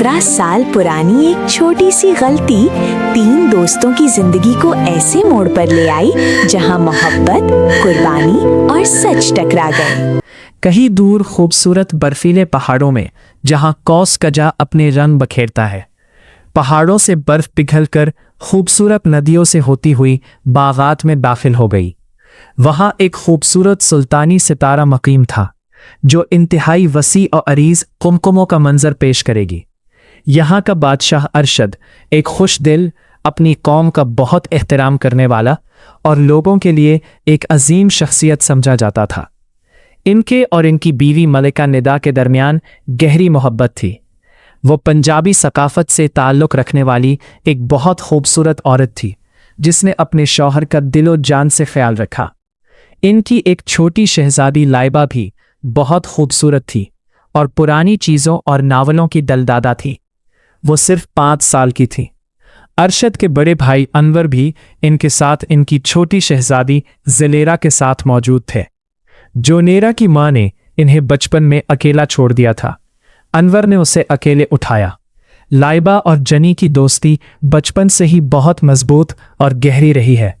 17 साल पुरानी एक छोटी सी गलती 3 दोस्तों की जिंदगी को ऐसे मोड़ पर ले आई जहां मोहब्बत, कुर्बानी और सच टकरा गए। कहीं दूर खूबसूरत बर्फीले पहाड़ों में जहां कौस कजा अपने रंग बखेरता है, पहाड़ों से बर्फ पिघलकर खूबसूरत नदियों से होती हुई बागात में दाखिल हो गई। वहां एक खूबसूरत सुल्तानी सितारा मकीम था जो इंतहाई वसी और अरीज कुमकुमों का मंजर पेश करेगी। यहाँ का बादशाह अरशद एक खुश दिल, अपनी कौम का बहुत एहतराम करने वाला और लोगों के लिए एक अजीम शख्सियत समझा जाता था। इनके और इनकी बीवी मलिका निदा के दरमियान गहरी मोहब्बत थी। वो पंजाबी सकाफत से ताल्लुक़ रखने वाली एक बहुत खूबसूरत औरत थी जिसने अपने शौहर का दिलो जान से ख्याल रखा। इनकी एक छोटी शहजादी लाइबा भी बहुत खूबसूरत थी और पुरानी चीज़ों और नावलों की दलदादा थी। वो सिर्फ 5 साल की थी। अरशद के बड़े भाई अनवर भी इनके साथ इनकी छोटी शहजादी ज़लेरा के साथ मौजूद थे। जोनेरा की माँ ने इन्हें बचपन में अकेला छोड़ दिया था। अनवर ने उसे अकेले उठाया। लाइबा और जनी की दोस्ती बचपन से ही बहुत मजबूत और गहरी रही है।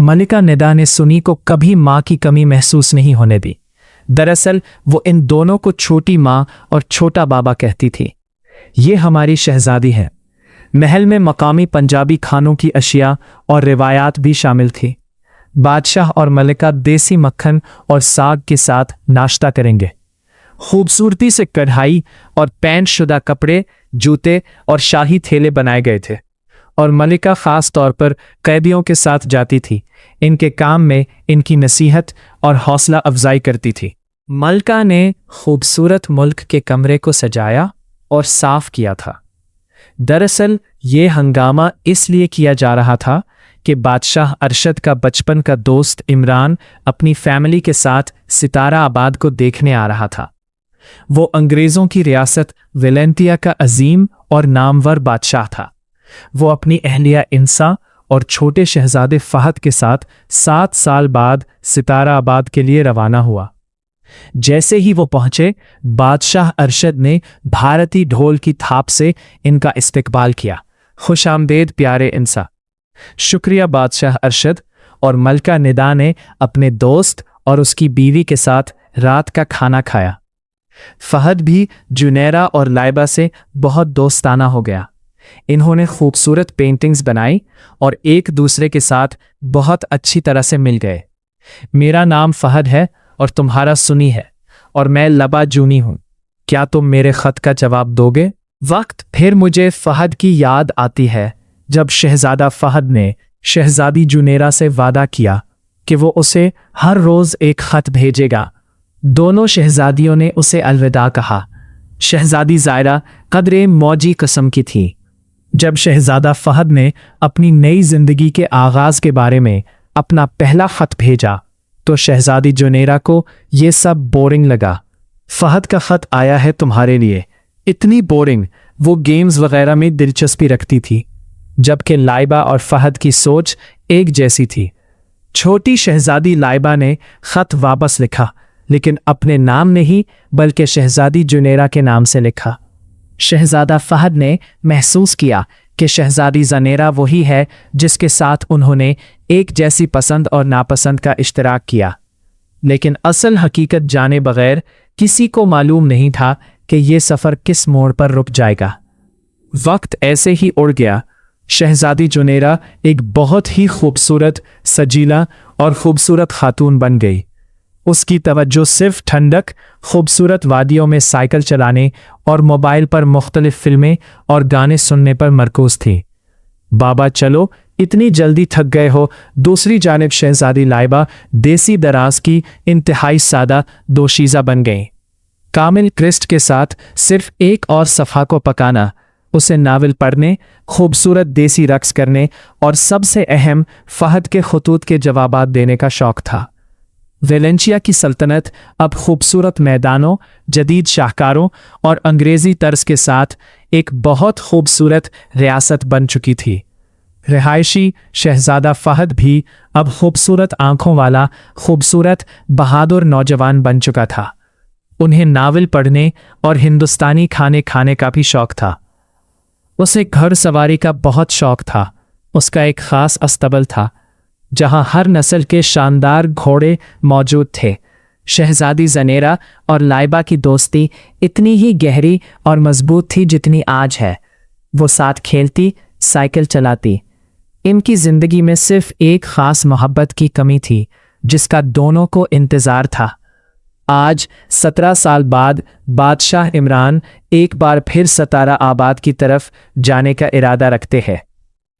मलिका निदा ने सुनी को कभी माँ की कमी महसूस नहीं होने दी। दरअसल वो इन दोनों को छोटी माँ और छोटा बाबा कहती थी। ये हमारी शहजादी है। महल में मकामी पंजाबी खानों की अशिया और रिवायात भी शामिल थी। बादशाह और मलिका देसी मक्खन और साग के साथ नाश्ता करेंगे। खूबसूरती से कढ़ाई और पेंट शुदा कपड़े, जूते और शाही थेले बनाए गए थे और मलिका ख़ास तौर पर कैदियों के साथ जाती थी। इनके काम में इनकी नसीहत और हौसला अफजाई करती थी। मलिका ने खूबसूरत मुल्क के कमरे को सजाया और साफ किया था। दरअसल ये हंगामा इसलिए किया जा रहा था कि बादशाह अरशद का बचपन का दोस्त इमरान अपनी फैमिली के साथ सितारा आबाद को देखने आ रहा था। वो अंग्रेज़ों की रियासत वेलेंटिया का अजीम और नामवर बादशाह था। वो अपनी अहलिया इंसा और छोटे शहजादे फहद के साथ 7 साल बाद सितारा आबाद के लिए रवाना हुआ। जैसे ही वो पहुंचे, बादशाह अरशद ने भारतीय ढोल की थाप से इनका इस्तकबाल किया। खुशामदेद प्यारे इंसा। शुक्रिया बादशाह अरशद। और मलिका निदा ने अपने दोस्त और उसकी बीवी के साथ रात का खाना खाया। फहद भी जुनैरा और लाइबा से बहुत दोस्ताना हो गया। इन्होंने खूबसूरत पेंटिंग्स बनाई और एक दूसरे के साथ बहुत अच्छी तरह से मिल गए। मेरा नाम फहद है और तुम्हारा सुनी है और मैं लबा जूनी हूँ। क्या तुम मेरे ख़त का जवाब दोगे? वक्त फिर मुझे फहद की याद आती है जब शहजादा फहद ने शहजादी जुनैरा से वादा किया कि वो उसे हर रोज़ एक ख़त भेजेगा। दोनों शहजादियों ने उसे अलविदा कहा। शहजादी ज़ायरा कदरे मौजी किस्म की थी। जब शहजादा फहद ने अपनी नई ज़िंदगी के आगाज़ के बारे में अपना पहला ख़त भेजा तो शहजादी जुनैरा को ये सब बोरिंग लगा। फहद का ख़त आया है तुम्हारे लिए। इतनी बोरिंग। वो गेम्स वगैरह में दिलचस्पी रखती थी, जबकि लाइबा और फहद की सोच एक जैसी थी। छोटी शहजादी लाइबा ने ख़त वापस लिखा, लेकिन अपने नाम नहीं बल्कि शहजादी जुनैरा के नाम से लिखा। शहजादा फहद ने महसूस किया कि शहजादी ज़नेरा वही है जिसके साथ उन्होंने एक जैसी पसंद और नापसंद का इश्तराक किया, लेकिन असल हकीकत जाने बगैर किसी को मालूम नहीं था कि ये सफ़र किस मोड़ पर रुक जाएगा। वक्त ऐसे ही उड़ गया। शहजादी जुनैरा एक बहुत ही खूबसूरत, सजीला और खूबसूरत खातून बन गई। उसकी तवज्जो सिर्फ ठंडक, खूबसूरत वादियों में साइकिल चलाने और मोबाइल पर मुख्तलिफ फिल्में और गाने सुनने पर मरकूज थी। बाबा चलो, इतनी जल्दी थक गए हो। दूसरी जानिब शहजादी लाइबा देसी दराज की इंतहाई सादा दोशीज़ा बन गई। कामिल क्रिस्ट के साथ सिर्फ एक और सफ़ा को पकाना, उसे नावल पढ़ने, खूबसूरत देसी रक्स करने और सबसे अहम फहद के खतूत के जवाबात देने का शौक़ था। वेलेंशिया की सल्तनत अब खूबसूरत मैदानों, जदीद शाहकारों और अंग्रेज़ी तर्ज के साथ एक बहुत खूबसूरत रियासत बन चुकी थी। रिहायशी शहजादा फहद भी अब खूबसूरत आंखों वाला खूबसूरत बहादुर नौजवान बन चुका था। उन्हें नावल पढ़ने और हिंदुस्तानी खाने खाने का भी शौक़ था। उसे घुड़सवारी का बहुत शौक था। उसका एक खास अस्तबल था जहां हर नस्ल के शानदार घोड़े मौजूद थे। शहजादी जनेरा और लाइबा की दोस्ती इतनी ही गहरी और मजबूत थी जितनी आज है। वो साथ खेलती, साइकिल चलाती। इनकी जिंदगी में सिर्फ एक खास मोहब्बत की कमी थी जिसका दोनों को इंतजार था। आज 17 साल बाद बादशाह इमरान एक बार फिर सतारा आबाद की तरफ जाने का इरादा रखते हैं।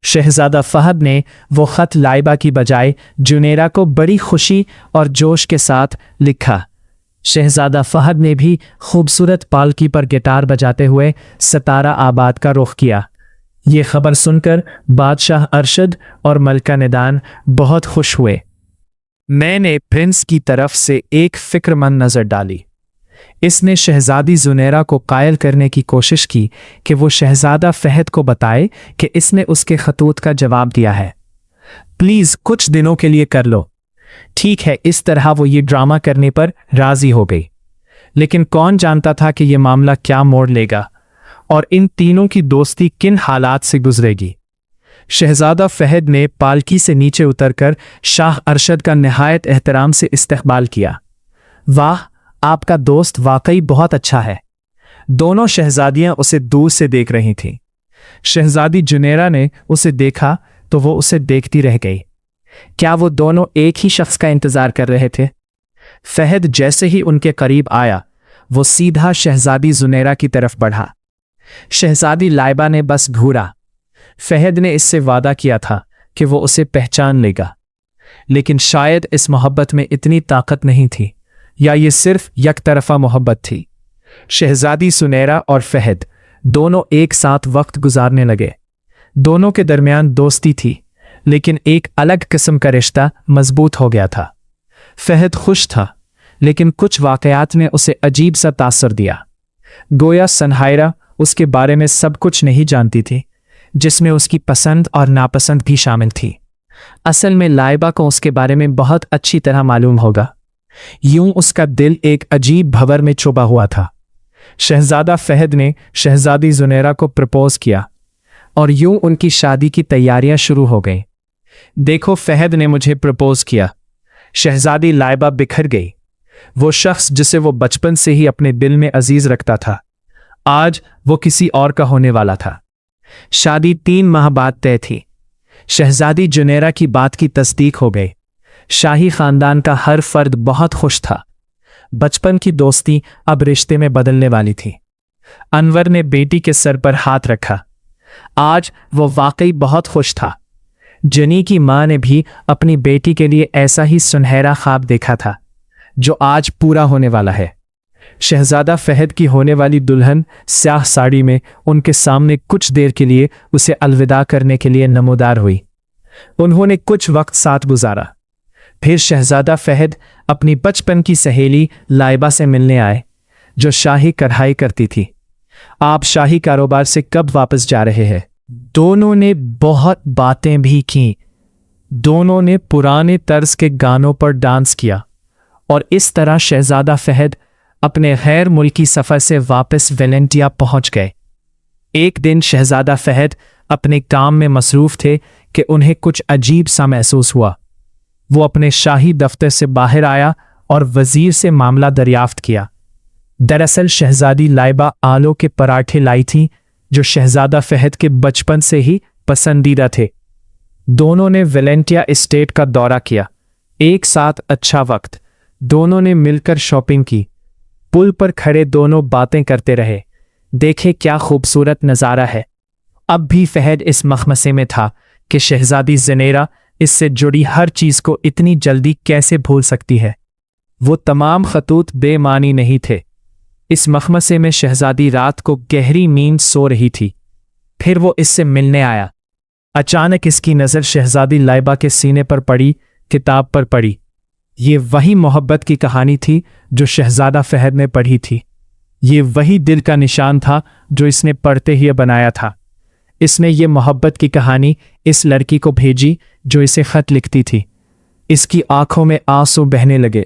शहजादा फहद ने वो खत लाइबा की बजाय जुनेरा को बड़ी खुशी और जोश के साथ लिखा। शहजादा फहद ने भी खूबसूरत पालकी पर गिटार बजाते हुए सतारा आबाद का रुख किया। ये खबर सुनकर बादशाह अरशद और मलका निदान बहुत खुश हुए। मैंने प्रिंस की तरफ से एक फिक्रमंद नज़र डाली। इसने शहजादी जुनेरा को कायल करने की कोशिश की कि वो शहजादा फहद को बताए कि इसने उसके खतूत का जवाब दिया है। प्लीज़ कुछ दिनों के लिए कर लो। ठीक है, इस तरह वो ये ड्रामा करने पर राजी हो गई। लेकिन कौन जानता था कि ये मामला क्या मोड़ लेगा और इन तीनों की दोस्ती किन हालात से गुजरेगी। शहजादा फहद ने पालकी से नीचे उतरकर शाह अरशद का निहायत एहतराम से इस्तकबाल किया। वाह, आपका दोस्त वाकई बहुत अच्छा है। दोनों शहजादियां उसे दूर से देख रही थीं। शहजादी जुनेरा ने उसे देखा तो वो उसे देखती रह गई। क्या वो दोनों एक ही शख्स का इंतजार कर रहे थे? फहद जैसे ही उनके करीब आया, वो सीधा शहजादी जुनेरा की तरफ बढ़ा। शहजादी लाइबा ने बस घूरा। फहद ने इससे वादा किया था कि वो उसे पहचान लेगा, लेकिन शायद इस मोहब्बत में इतनी ताकत नहीं थी, या ये सिर्फ यकतरफा मोहब्बत थी। शहजादी सुनैरा और फहद दोनों एक साथ वक्त गुजारने लगे। दोनों के दरमियान दोस्ती थी, लेकिन एक अलग किस्म का रिश्ता मजबूत हो गया था। फहद खुश था, लेकिन कुछ वाकयात ने उसे अजीब सा तासर दिया। गोया सनहायरा उसके बारे में सब कुछ नहीं जानती थी, जिसमें उसकी पसंद और नापसंद भी शामिल थी। असल में लाइबा को उसके बारे में बहुत अच्छी तरह मालूम होगा। यूं उसका दिल एक अजीब भंवर में छुपा हुआ था। शहजादा फहद ने शहजादी जुनेरा को प्रपोज किया और यूं उनकी शादी की तैयारियां शुरू हो गईं। देखो, फहद ने मुझे प्रपोज किया। शहजादी लाइबा बिखर गई। वो शख्स जिसे वो बचपन से ही अपने दिल में अजीज रखता था, आज वो किसी और का होने वाला था। शादी 3 माह बाद तय थी। शहजादी जुनेरा की बात की तस्दीक हो गई। शाही खानदान का हर फर्द बहुत खुश था। बचपन की दोस्ती अब रिश्ते में बदलने वाली थी। अनवर ने बेटी के सर पर हाथ रखा। आज वो वाकई बहुत खुश था। जनी की मां ने भी अपनी बेटी के लिए ऐसा ही सुनहरा ख्वाब देखा था, जो आज पूरा होने वाला है। शहजादा फहद की होने वाली दुल्हन स्याह साड़ी में उनके सामने कुछ देर के लिए उसे अलविदा करने के लिए नमोदार हुई। उन्होंने कुछ वक्त साथ गुजारा। फिर शहजादा फहद अपनी बचपन की सहेली लाइबा से मिलने आए, जो शाही कढ़ाई करती थी। आप शाही कारोबार से कब वापस जा रहे हैं? दोनों ने बहुत बातें भी की। दोनों ने पुराने तर्ज के गानों पर डांस किया और इस तरह शहजादा फहद अपने गैर मुल्की सफ़र से वापस वेलेंटिया पहुंच गए। एक दिन शहजादा फहद अपने काम में मसरूफ थे कि उन्हें कुछ अजीब सा महसूस हुआ। वो अपने शाही दफ्तर से बाहर आया और वजीर से मामला दरियाफ्त किया। दरअसल शहजादी लाइबा आलू के पराठे लाई थीं, जो शहजादा फहद के बचपन से ही पसंदीदा थे। दोनों ने वेलेंटिया एस्टेट का दौरा किया। एक साथ अच्छा वक्त। दोनों ने मिलकर शॉपिंग की। पुल पर खड़े दोनों बातें करते रहे। देखे क्या खूबसूरत नज़ारा है। अब भी फहद इस मखमसे में था कि शहजादी ज़नेरा इससे जुड़ी हर चीज़ को इतनी जल्दी कैसे भूल सकती है। वो तमाम खतूत बेमानी नहीं थे। इस मखमसे में शहजादी रात को गहरी नींद सो रही थी। फिर वो इससे मिलने आया। अचानक इसकी नज़र शहजादी लाइबा के सीने पर पड़ी, किताब पर पड़ी। ये वही मोहब्बत की कहानी थी जो शहजादा फहद ने पढ़ी थी। ये वही दिल का निशान था जो इसने पढ़ते ही बनाया था। इसने ये मोहब्बत की कहानी इस लड़की को भेजी जो इसे खत लिखती थी। इसकी आंखों में आंसू बहने लगे।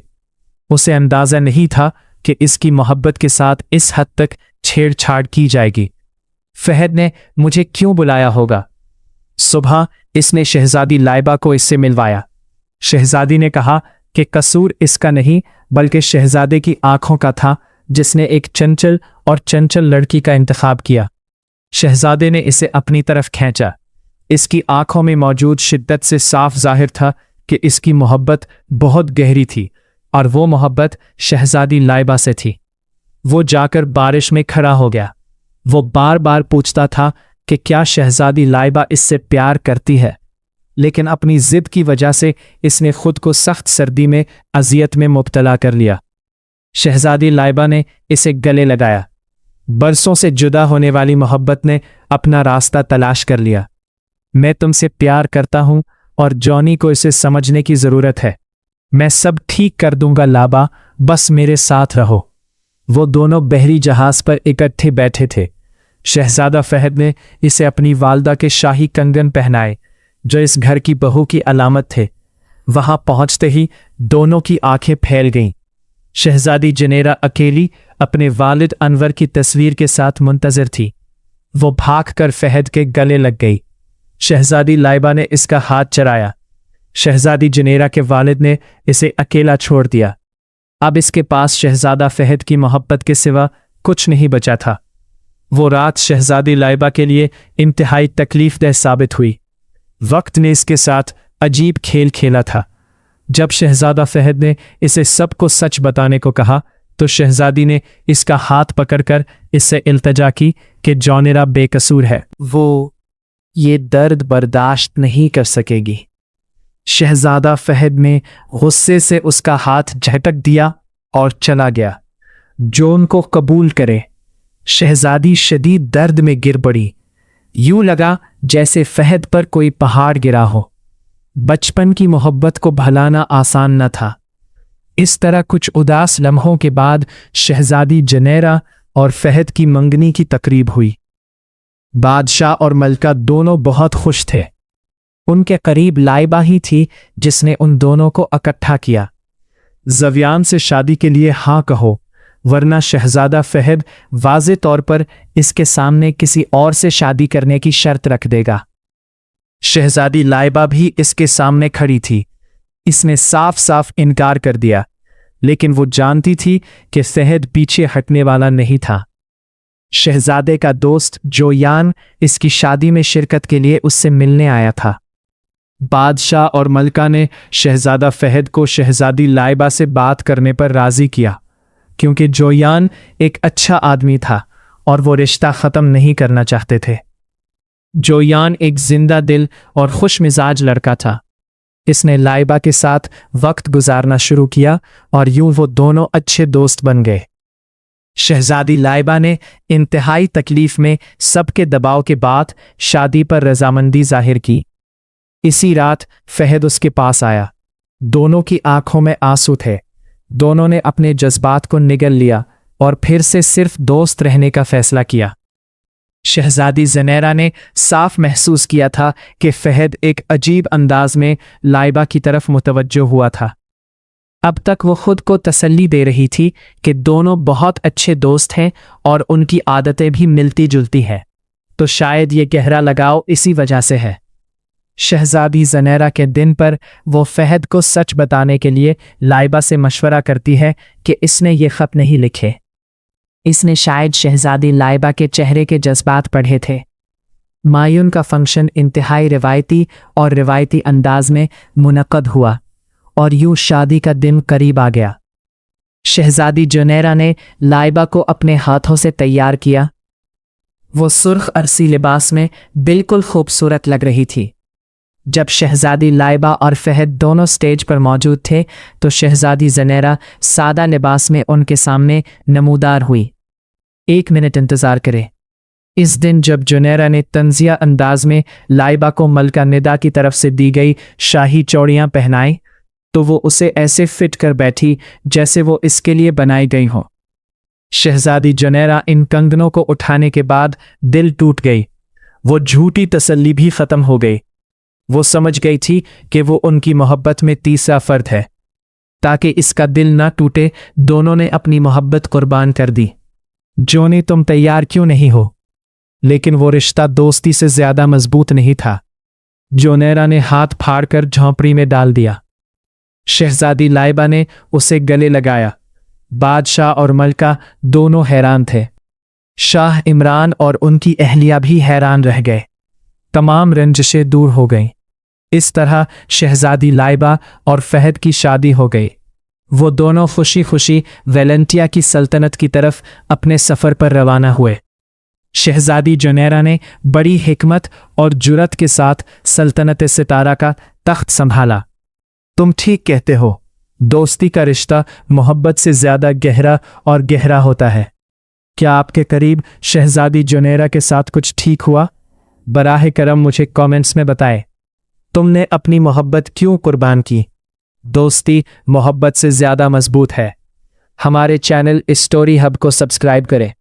उसे अंदाज़ा नहीं था कि इसकी मोहब्बत के साथ इस हद तक छेड़छाड़ की जाएगी। फहद ने मुझे क्यों बुलाया होगा? सुबह इसने शहजादी लाइबा को इससे मिलवाया। शहजादी ने कहा कि कसूर इसका नहीं बल्कि शहजादे की आंखों का था, जिसने एक चंचल लड़की का इंतखाब किया। शहजादे ने इसे अपनी तरफ खींचा। इसकी आंखों में मौजूद शिद्दत से साफ जाहिर था कि इसकी मोहब्बत बहुत गहरी थी और वो मोहब्बत शहजादी लाइबा से थी। वो जाकर बारिश में खड़ा हो गया। वो बार बार पूछता था कि क्या शहजादी लाइबा इससे प्यार करती है, लेकिन अपनी जिद की वजह से इसने खुद को सख्त सर्दी में अजियत में मुब्तला कर लिया। शहजादी लाइबा ने इसे गले लगाया। बरसों से जुदा होने वाली मोहब्बत ने अपना रास्ता तलाश कर लिया। मैं तुमसे प्यार करता हूं और जॉनी को इसे समझने की जरूरत है। मैं सब ठीक कर दूंगा लाबा, बस मेरे साथ रहो। वो दोनों बहरी जहाज पर इकट्ठे बैठे थे। शहजादा फहद ने इसे अपनी वालदा के शाही कंगन पहनाए, जो इस घर की बहू की अलामत थे। वहां पहुंचते ही दोनों की आंखें फैल गईं। शहजादी जनेरा अकेली अपने वालिद अनवर की तस्वीर के साथ मुंतजर थी। वो भागकर फहद के गले लग गई। शहजादी लाइबा ने इसका हाथ चराया। शहजादी जनेरा के वालिद ने इसे अकेला छोड़ दिया। अब इसके पास शहजादा फहद की मोहब्बत के सिवा कुछ नहीं बचा था। वो रात शहजादी लाइबा के लिए इंतहाई तकलीफदेह साबित हुई। वक्त ने इसके साथ अजीब खेल खेला था। जब शहजादा फहद ने इसे सबको सच बताने को कहा तो शहजादी ने इसका हाथ पकड़कर इससे इल्तजा की कि जॉनेरा बेकसूर है, वो ये दर्द बर्दाश्त नहीं कर सकेगी। शहजादा फहद ने गुस्से से उसका हाथ झटक दिया और चला गया। जॉन को कबूल करे। शहजादी शदीद दर्द में गिर पड़ी। यूं लगा जैसे फहद पर कोई पहाड़ गिरा हो। बचपन की मोहब्बत को भुलाना आसान न था। इस तरह कुछ उदास लम्हों के बाद शहजादी जनेरा और फहद की मंगनी की तकरीब हुई। बादशाह और मलका दोनों बहुत खुश थे। उनके करीब लाइबा ही थी जिसने उन दोनों को इकट्ठा किया। ज़वियान से शादी के लिए हाँ कहो, वरना शहजादा फहद वाज़े तौर पर इसके सामने किसी और से शादी करने की शर्त रख देगा। शहजादी लाइबा भी इसके सामने खड़ी थी। इसने साफ साफ इनकार कर दिया, लेकिन वो जानती थी कि फहद पीछे हटने वाला नहीं था। शहजादे का दोस्त जोयान इसकी शादी में शिरकत के लिए उससे मिलने आया था। बादशाह और मलका ने शहजादा फहद को शहजादी लाइबा से बात करने पर राजी किया, क्योंकि जोयान एक अच्छा आदमी था और वो रिश्ता ख़त्म नहीं करना चाहते थे। जोयान एक जिंदा दिल और खुश मिजाज लड़का था। इसने लाइबा के साथ वक्त गुजारना शुरू किया और यूं वो दोनों अच्छे दोस्त बन गए। शहजादी लाइबा ने इंतहाई तकलीफ में सबके दबाव के बाद शादी पर रजामंदी जाहिर की। इसी रात फहद उसके पास आया। दोनों की आंखों में आंसू थे। दोनों ने अपने जज्बात को निगल लिया और फिर से सिर्फ दोस्त रहने का फैसला किया। शहजादी जनेरा ने साफ महसूस किया था कि फहद एक अजीब अंदाज में लाइबा की तरफ मुतवज्जो हुआ था। अब तक वो खुद को तसल्ली दे रही थी कि दोनों बहुत अच्छे दोस्त हैं और उनकी आदतें भी मिलती जुलती हैं, तो शायद ये गहरा लगाव इसी वजह से है। शहजादी जनेरा के दिन पर वो फहद को सच बताने के लिए लाइबा से मशवरा करती है कि इसने ये खत नहीं लिखे। इसने शायद शहजादी लाइबा के चेहरे के जज्बात पढ़े थे। मायून का फंक्शन इंतहाई रिवायती अंदाज में मुनक्कद हुआ और यूं शादी का दिन करीब आ गया। शहजादी जनेरा ने लाइबा को अपने हाथों से तैयार किया। वो सुर्ख अरसी लिबास में बिल्कुल खूबसूरत लग रही थी। जब शहजादी लाइबा और फहद दोनों स्टेज पर मौजूद थे तो शहजादी जनेरा सादा लिबास में उनके सामने नमूदार हुई। 1 मिनट इंतज़ार करें। इस दिन जब जनेरा ने तंजिया अंदाज में लाइबा को मलका निदा की तरफ से दी गई शाही चौड़ियाँ पहनाई तो वो उसे ऐसे फिट कर बैठी जैसे वो इसके लिए बनाई गई हो। शहजादी जनेरा इन कंगनों को उठाने के बाद दिल टूट गई। वो झूठी तसल्ली भी ख़त्म हो गई। वो समझ गई थी कि वो उनकी मोहब्बत में तीसरा फर्द है। ताकि इसका दिल ना टूटे, दोनों ने अपनी मोहब्बत कुर्बान कर दी। जोनी, तुम तैयार क्यों नहीं हो? लेकिन वो रिश्ता दोस्ती से ज्यादा मजबूत नहीं था। जोनेरा ने हाथ फाड़कर झोंपड़ी में डाल दिया। शहजादी लाइबा ने उसे गले लगाया। बादशाह और मलका दोनों हैरान थे। शाह इमरान और उनकी अहलिया भी हैरान रह गए। तमाम रंजिशें दूर हो गईं। इस तरह शहजादी लाइबा और फहद की शादी हो गई। वो दोनों खुशी खुशी वेलेंटिया की सल्तनत की तरफ अपने सफ़र पर रवाना हुए। शहजादी जोनेरा ने बड़ी हिकमत और जुरत के साथ सल्तनत सितारा का तख्त संभाला। तुम ठीक कहते हो, दोस्ती का रिश्ता मोहब्बत से ज़्यादा गहरा और गहरा होता है। क्या आपके करीब शहजादी जोनेरा के साथ कुछ ठीक हुआ? बराह करम मुझे कमेंट्स में बताएं। तुमने अपनी मोहब्बत क्यों कुर्बान की? दोस्ती मोहब्बत से ज़्यादा मजबूत है। हमारे चैनल स्टोरी हब को सब्सक्राइब करें।